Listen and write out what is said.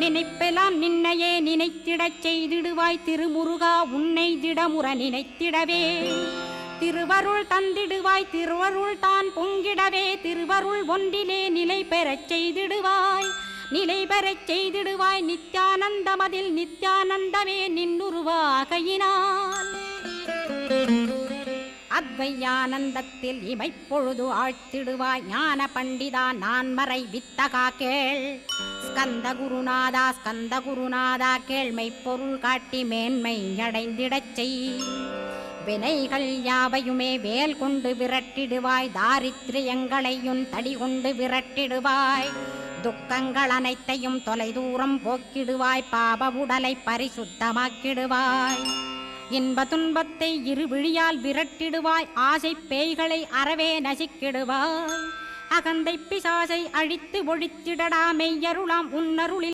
நினைப்பெல்லாம் நின்னையே நினைத்திடச் செய்திடுவாய் திருமுருகா உன்னை திடமுற நினைத்திடவே திருவருள் தந்திடுவாய் திருவருள் தான் பொங்கிடவே திருவருள் ஒன்றிலே நிலை பெறச் செய்திடுவாய் நிலை பெறச் செய்திடுவாய் நித்யானந்தமதில் நித்யானந்தமே நின்னுருவாகையினால் அத்வையானந்தத்தில் இமைப்பொழுது ஆழ்த்திடுவாய் ஞான பண்டிதா நான் மறை வித்தகா கேள் ஸ்கந்த குருநாதா கேள்மை பொருள் காட்டி மேன்மை அடைந்திடச் செய் வினைகள் யாவையுமே வேல் கொண்டு விரட்டிடுவாய் தாரித்ரியங்களையும் தடி கொண்டு விரட்டிடுவாய் துக்கங்கள் அனைத்தையும் தொலைதூரம் போக்கிடுவாய் பாப உடலை பரிசுத்தமாக்கிடுவாய் இன்ப துன்பத்தை இருவிழியால் விரட்டிடுவாய் ஆசை பேய்களை அறவே நசிக்கிடுவாய் அகந்தை பிசாசை அழித்து ஒழித்திடடா மெய்யருளாம் உன்னருளில்